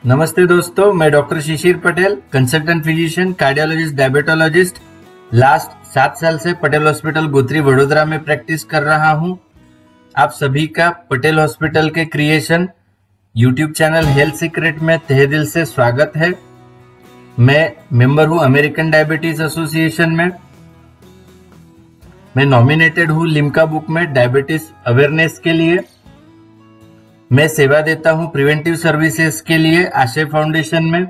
नमस्ते दोस्तों, मैं doctor Shishir Patel, consultant physician, cardiologist, diabetologist. Last 7 साल से पटेल हॉस्पिटल गोत्री वडोदरा में प्रैक्टिस कर रहा हूं। आप सभी का पटेल हॉस्पिटल के creation YouTube channel health secret में तहे दिल से स्वागत है। मैं मेंबर हूं अमेरिकन डायबिटीज एसोसिएशन में। मैं नॉमिनेटेड हूं लिम्का बुक में डायबिटीज अवेयरनेस के लिए। मैं सेवा देता हूं प्रिवेंटिव सर्विसेज के लिए आशय फाउंडेशन में।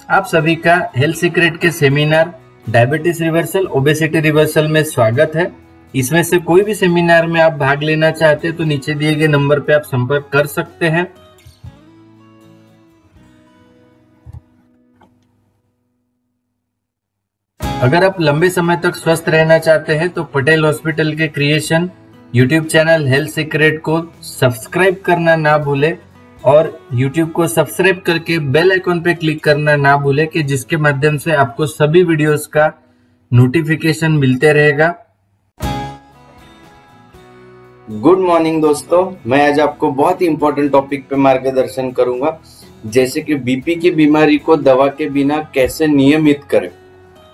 आप सभी का हेल्थ सीक्रेट के seminar diabetes reversal, obesity reversal में स्वागत है। इसमें से कोई भी सेमिनार में आप भाग लेना चाहते हैं तो नीचे दिए गए नंबर पे आप संपर्क कर सकते हैं। अगर आप लंबे समय तक स्वस्थ रहना चाहते हैं तो पटेल हॉस्पिटल के creation YouTube channel health secret को सब्सक्राइब करना ना भूले और यूट्यूब को सब्सक्राइब करके बेल आइकॉन पे क्लिक करना ना भूले कि जिसके माध्यम से आपको सभी वीडियोस का नोटिफिकेशन मिलते रहेगा। गुड मॉर्निंग दोस्तों, मैं आज आपको बहुत ही इंपॉर्टेंट टॉपिक पे मार्गदर्शन करूंगा, जैसे कि बीपी की बीमारी को दवा के बिना कैसे नियमित करें,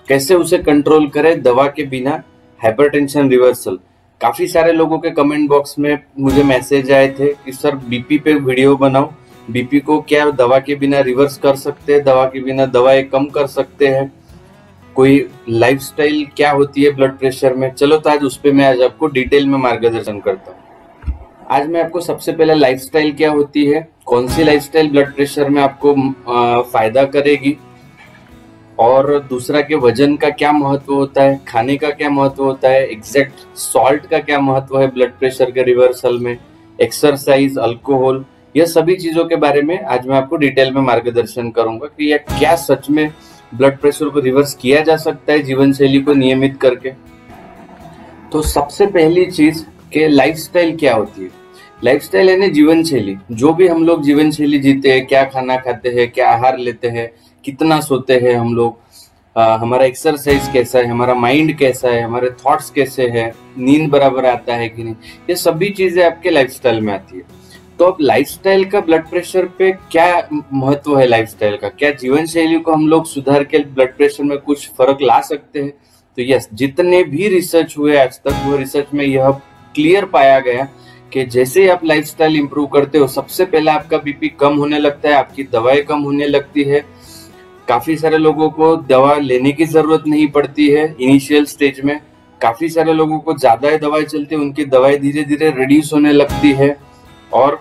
कैसे उसे कंट्रोल करें दवा के बिना। हाइपरटेंशन रिवर्सल, काफी सारे लोगों के कमेंट बॉक्स में मुझे मैसेज आए थे कि सर बीपी पे वीडियो बनाओ, बीपी को क्या दवा के बिना रिवर्स कर सकते हैं, दवा के बिना दवाएं कम कर सकते हैं, कोई लाइफस्टाइल क्या होती है ब्लड प्रेशर में। चलो तो आज उस पे मैं आज आपको डिटेल में मार्गदर्शन करता हूँ। आज मैं आपको सबसे पहले लाइफस्टाइल क्या होती है, कौन सी लाइफस्टाइल ब्लड प्रेशर में आपको फायदा करेगी, और दूसरा के वजन का क्या महत्व होता है, खाने का क्या महत्व होता है, एग्जैक्ट सॉल्ट का क्या महत्व है ब्लड प्रेशर के रिवर्सल में, एक्सरसाइज, अल्कोहल, यह सभी चीजों के बारे में आज मैं आपको डिटेल में मार्गदर्शन करूंगा कि यह क्या सच में ब्लड प्रेशर को रिवर्स किया जा सकता है जीवन शैली को नियमित करके। तो सबसे पहली चीज के लाइफस्टाइल क्या होती है। लाइफस्टाइल यानी जीवन शैली, जो भी हम लोग जीवन शैली जीते हैं, क्या खाना खाते हैं, क्या आहार लेते हैं, कितना सोते हैं हम लोग, हमारा एक्सरसाइज कैसा है, हमारा माइंड कैसा है, हमारे थॉट्स कैसे हैं, नींद बराबर आता है कि नहीं, ये सभी चीजें आपके लाइफस्टाइल में आती है। तो अब लाइफस्टाइल का ब्लड प्रेशर पे क्या महत्व है, लाइफस्टाइल का क्या जीवन शैली को हम लोग सुधार के ब्लड प्रेशर में कुछ फर्क ला सकते हैं। तो यस, जितने भी रिसर्च हुए आज तक, वो रिसर्च में यह क्लियर पाया गया कि जैसे ही आप लाइफस्टाइल इंप्रूव करते हो, सबसे पहले आपका बीपी कम होने लगता है, आपकी दवाएं कम होने लगती है। काफी सारे लोगों को दवा लेने की जरूरत नहीं पड़ती है इनिशियल स्टेज में। काफी सारे लोगों को ज्यादा दवाएं चलती है, उनकी दवाएं धीरे धीरे रिड्यूस होने लगती है और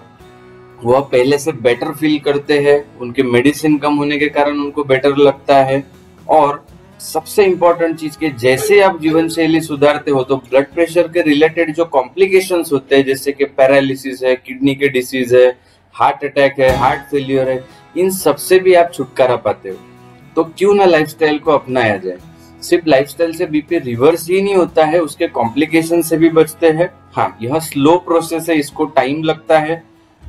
वह पहले से बेटर फील करते हैं। उनके मेडिसिन कम होने के कारण उनको बेटर लगता है। और सबसे इंपॉर्टेंट चीज के जैसे आप जीवन शैली सुधारते हो तो ब्लड प्रेशर के रिलेटेड जो कॉम्प्लिकेशंस होते हैं, जैसे कि पैरालिसिस है, किडनी के डिसीज है, हार्ट अटैक है, हार्ट फेलियर है, इन सबसे भी आप छुटकारा पाते हो। तो क्यों ना लाइफस्टाइल को अपनाया जाए। सिर्फ लाइफस्टाइल से बीपी रिवर्स ही नहीं होता है, उसके कॉम्प्लिकेशन से भी बचते हैं। हाँ, यह स्लो प्रोसेस है, इसको टाइम लगता है।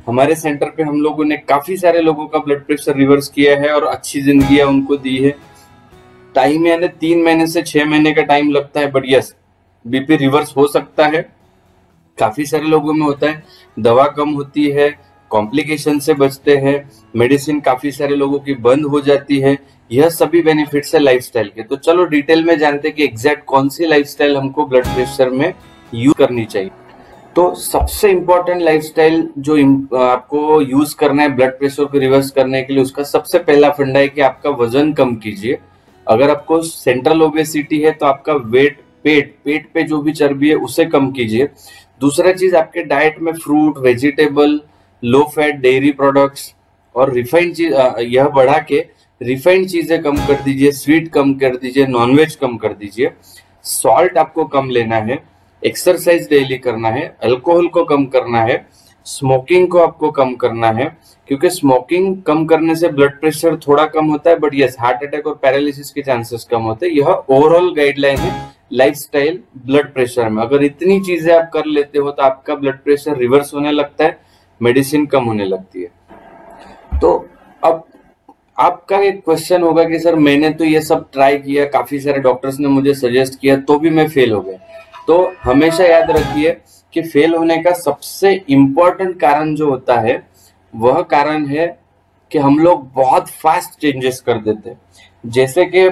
हमारे सेंटर पे हम लोगों ने काफी सारे लोगों का ब्लड प्रेशर रिवर्स किया है और अच्छी जिंदगी उनको दी है। टाइम यानी 3 महीने से 6 महीने का टाइम लगता है, बट यस, बीपी रिवर्स हो सकता है। काफी सारे लोगों में होता है, दवा कम होती है, कॉम्प्लिकेशन से बचते हैं, मेडिसिन काफी सारे लोगों की बंद हो जाती है। यह सभी बेनिफिट्स है लाइफस्टाइल के। तो चलो डिटेल में जानते हैं कि एग्जैक्ट कौन सी लाइफस्टाइल हमको ब्लड प्रेशर में यूज करनी चाहिए। तो सबसे इंपॉर्टेंट लाइफस्टाइल जो आपको यूज करना है ब्लड प्रेशर को रिवर्स करने के लिए, उसका सबसे पहला फंडा है कि आपका वजन कम कीजिए। अगर आपको सेंट्रल ओबेसिटी है तो आपका वेट, पेट पे जो भी चर्बी है उसे कम कीजिए। दूसरा चीज, आपके डाइट में fruit, vegetable, low fat dairy products और रिफाइंड चीज यह बढ़ा के रिफाइंड चीजें कम कर दीजिए, स्वीट कम कर दीजिए, नॉनवेज कम कर दीजिए, सॉल्ट आपको कम लेना है, एक्सरसाइज डेली करना है, अल्कोहल को कम करना है, स्मोकिंग को आपको कम करना है, क्योंकि स्मोकिंग कम करने से ब्लड प्रेशर थोड़ा कम होता है, बट यस, हार्ट अटैक और पैरालिसिस के चांसेस कम होते हैं। यह ओवरऑल गाइडलाइन है लाइफस्टाइल ब्लड प्रेशर में। अगर इतनी चीजें आप कर लेते हो तो आपका ब्लड प्रेशर रिवर्स होने लगता है, मेडिसिन कम होने लगती है। तो अब आपका एक क्वेश्चन होगा कि सर मैंने तो ये सब ट्राई किया, काफी सारे डॉक्टर्स ने मुझे सजेस्ट किया, तो भी मैं फेल हो गया। तो हमेशा याद रखिए कि फेल होने का सबसे इम्पोर्टेंट कारण जो होता है वह कारण है कि हम लोग बहुत फास्ट चेंजेस कर देते हैं। जैसे कि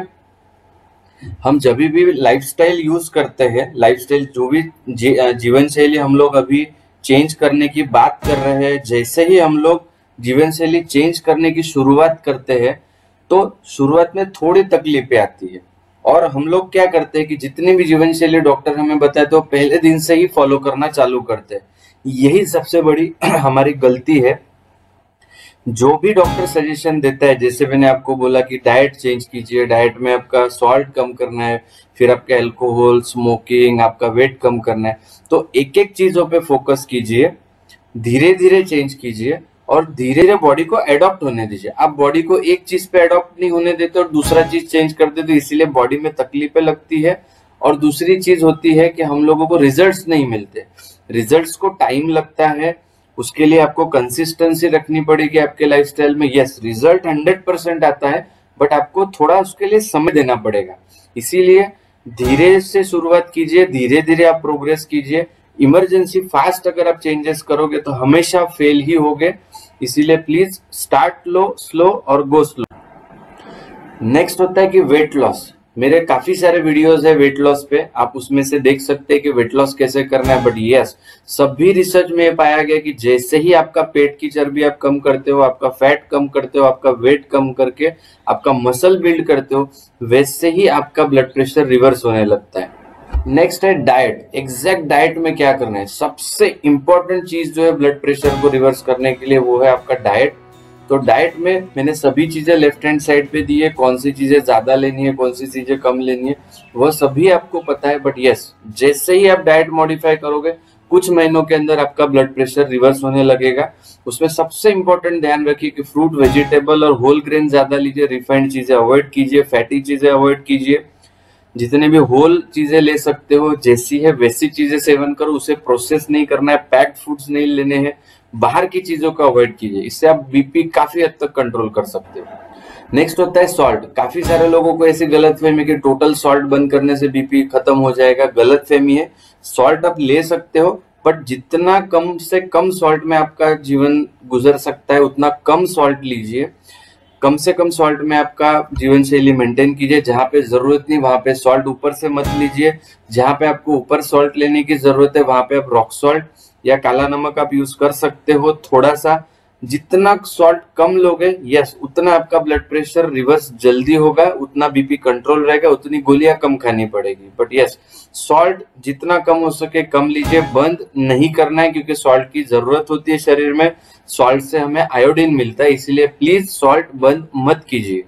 हम जब भी लाइफस्टाइल यूज करते हैं, लाइफस्टाइल जो भी जीवन शैली हम लोग अभी चेंज करने की बात कर रहे हैं, जैसे ही हम लोग जीवन शैली चेंज करने की शुरुआत करते हैं तो शुरुआत में थोड़ी तकलीफें आती है, और हम लोग क्या करते हैं कि जितनी भी जीवन शैली डॉक्टर हमें बताते हैं तो पहले दिन से ही फॉलो करना चालू करते हैं। यही सबसे बड़ी हमारी गलती है। जो भी डॉक्टर सजेशन देता है, जैसे मैंने आपको बोला कि डाइट चेंज कीजिए, डाइट में आपका सॉल्ट कम करना है, फिर आपका अल्कोहल, स्मोकिंग, आपका वेट कम करना है, तो एक एक चीजों पे फोकस कीजिए, धीरे धीरे चेंज कीजिए और धीरे धीरे बॉडी को एडॉप्ट होने दीजिए। आप बॉडी को एक चीज पे एडॉप्ट नहीं होने देते और दूसरा चीज चेंज कर देते, इसीलिए बॉडी में तकलीफें लगती है। और दूसरी चीज होती है कि हम लोगों को रिजल्ट्स नहीं मिलते। रिजल्ट्स को टाइम लगता है, उसके लिए आपको कंसिस्टेंसी रखनी पड़ेगी आपके लाइफस्टाइल में। यस, रिजल्ट 100% आता है, बट आपको थोड़ा उसके लिए समय देना पड़ेगा। इसीलिए धीरे से शुरुआत कीजिए, धीरे धीरे आप प्रोग्रेस कीजिए। इमरजेंसी फास्ट अगर आप चेंजेस करोगे तो हमेशा फेल ही होगे। इसीलिए प्लीज स्टार्ट लो स्लो और गो स्लो। नेक्स्ट होता है कि वेट लॉस। मेरे काफी सारे वीडियोस है वेट लॉस पे, आप उसमें से देख सकते हैं कि वेट लॉस कैसे करना है। बट यस, सभी रिसर्च में पाया गया कि जैसे ही आपका पेट की चर्बी आप कम करते हो, आपका फैट कम करते हो, आपका वेट कम करके आपका मसल बिल्ड करते हो, वैसे ही आपका ब्लड प्रेशर रिवर्स होने लगता है। नेक्स्ट है डाइट। एग्जैक्ट डाइट में क्या करना है, सबसे इंपॉर्टेंट चीज जो है ब्लड प्रेशर को रिवर्स करने के लिए, वो है आपका डाइट। तो डाइट में मैंने सभी चीजें लेफ्ट हैंड साइड पे दी है, कौन सी चीजें ज्यादा लेनी है, कौन सी चीजें कम लेनी है, वह सभी आपको पता है। बट यस, जैसे ही आप डाइट मॉडिफाई करोगे, कुछ महीनों के अंदर आपका ब्लड प्रेशर रिवर्स होने लगेगा। उसमें सबसे इंपॉर्टेंट ध्यान रखिए कि फ्रूट, वेजिटेबल और होल ग्रेन ज्यादा लीजिए, रिफाइंड चीजें अवॉइड कीजिए, फैटी चीजें अवॉइड कीजिए। जितने भी होल चीजें ले सकते हो, जैसी है वैसी चीजें सेवन करो, उसे प्रोसेस नहीं करना है, पैक्ड फूड्स नहीं लेने हैं, बाहर की चीजों को अवॉइड कीजिए। इससे आप बीपी काफी हद तक कंट्रोल कर सकते हो। नेक्स्ट होता है सॉल्ट। काफी सारे लोगों को ऐसी गलतफहमी कि टोटल सॉल्ट बंद करने से बीपी खत्म हो जाएगा। गलतफहमी है। सॉल्ट आप ले सकते हो, बट जितना कम से कम सॉल्ट में आपका जीवन गुजर सकता है उतना कम सॉल्ट लीजिए। कम से कम सॉल्ट में आपका जीवन शैली मेंटेन कीजिए। जहां पे जरूरत नहीं वहां पे सॉल्ट ऊपर से मत लीजिए। जहां पे आपको ऊपर सॉल्ट लेने की जरूरत है वहां पे आप रॉक सॉल्ट या काला नमक आप यूज कर सकते हो थोड़ा सा। जितना सॉल्ट कम लोगे, यस, उतना आपका ब्लड प्रेशर रिवर्स जल्दी होगा, उतना बीपी कंट्रोल रहेगा, उतनी गोलियां कम खानी पड़ेगी। बट यस, सॉल्ट जितना कम हो सके कम लीजिए। बंद नहीं करना है, क्योंकि सॉल्ट की जरूरत होती है शरीर में। सॉल्ट से हमें आयोडीन मिलता है, इसीलिए प्लीज सॉल्ट बंद मत कीजिए।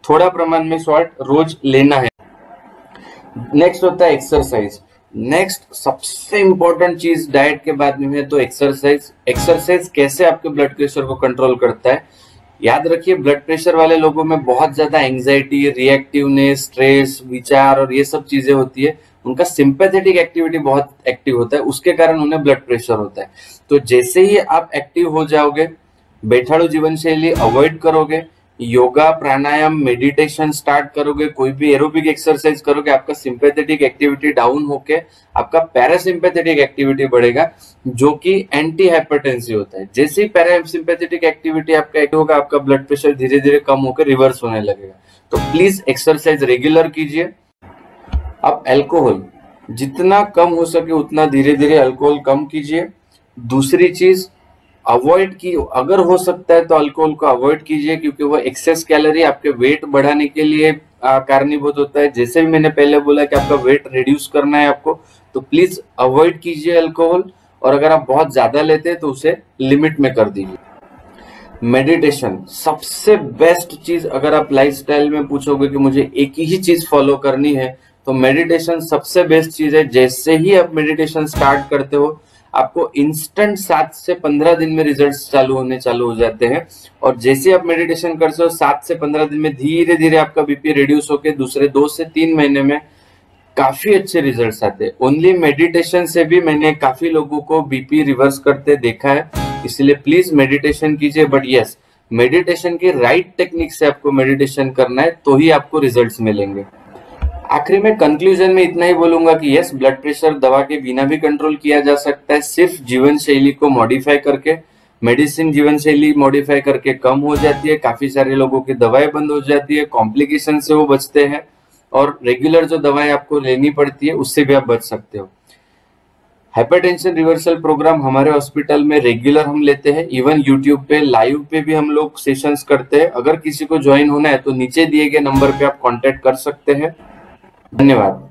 थोड़ा प्रमाण में सॉल्ट रोज लेना है। नेक्स्ट होता है एक्सरसाइज। नेक्स्ट सबसे इंपॉर्टेंट चीज डाइट के बाद में है तो एक्सरसाइज। एक्सरसाइज कैसे आपके ब्लड प्रेशर को कंट्रोल करता है, याद रखिए, ब्लड प्रेशर वाले लोगों में बहुत ज्यादा एंजाइटी, रिएक्टिवनेस, स्ट्रेस, विचार और ये सब चीजें होती है। उनका सिंपैथेटिक एक्टिविटी बहुत एक्टिव होता है, उसके कारण उन्हें ब्लड प्रेशर होता है। तो जैसे ही आप एक्टिव हो जाओगे, बैठाड़ू जीवन शैली अवॉइड करोगे, योगा, प्राणायाम, मेडिटेशन स्टार्ट करोगे, कोई भी एरोबिक एक्सरसाइज करोगे, आपका सिंपैथेटिक एक्टिविटी डाउन होके आपका पैरासिम्पैथेटिक एक्टिविटी बढ़ेगा, जो कि एंटी हाइपरटेंसिव होता है। जैसे ही पैरासिम्पैथेटिक एक्टिविटी आपका एक्टिव होगा, आपका ब्लड प्रेशर धीरे धीरे कम होकर रिवर्स होने लगेगा। तो प्लीज एक्सरसाइज रेगुलर कीजिए। अब अल्कोहल, जितना कम हो सके उतना धीरे धीरे अल्कोहल कम कीजिए। दूसरी चीज, अवॉइड की, अगर हो सकता है तो अल्कोहल को अवॉइड कीजिए, क्योंकि वो एक्सेस कैलोरी आपके वेट बढ़ाने के लिए कारणीभूत होता है। जैसे भी मैंने पहले बोला कि आपका वेट रिड्यूस करना है आपको, तो प्लीज अवॉइड कीजिए अल्कोहल। और अगर आप बहुत ज्यादा लेते हैं तो उसे लिमिट में कर दीजिए। मेडिटेशन सबसे बेस्ट चीज। अगर आप लाइफस्टाइल में पूछोगे कि मुझे एक ही चीज फॉलो करनी है, तो मेडिटेशन सबसे बेस्ट चीज है। जैसे ही आप मेडिटेशन स्टार्ट करते हो, आपको इंस्टेंट 7 से 15 दिन में रिजल्ट्स चालू हो जाते हैं। और जैसे आप मेडिटेशन करते हो, 7 से 15 दिन में धीरे धीरे आपका बीपी रिड्यूस होकर दूसरे 2 से 3 महीने में काफी अच्छे रिजल्ट्स आते हैं। ओनली मेडिटेशन से भी मैंने काफी लोगों को बीपी रिवर्स करते देखा है। इसलिए प्लीज मेडिटेशन कीजिए। बट यस, मेडिटेशन की राइट टेक्निक से आपको मेडिटेशन करना है, तो ही आपको रिजल्ट्स मिलेंगे। आखिरी में कंक्लूजन में इतना ही बोलूंगा कि यस, ब्लड प्रेशर दवा के बिना भी कंट्रोल किया जा सकता है, सिर्फ जीवन शैली को मॉडिफाई करके। मेडिसिन जीवन शैली मॉडिफाई करके कम हो जाती है, काफी सारे लोगों की दवाएं बंद हो जाती है, कॉम्प्लिकेशन से वो बचते हैं, और रेगुलर जो दवाएं आपको लेनी पड़ती है उससे भी आप बच सकते हो। हाइपरटेंशन रिवर्सल प्रोग्राम हमारे हॉस्पिटल में रेगुलर हम लेते हैं, इवन यूट्यूब पे लाइव पे भी हम लोग सेशंस करते हैं। अगर किसी को ज्वाइन होना है तो नीचे दिए गए नंबर पे आप कांटेक्ट कर सकते हैं। धन्यवाद।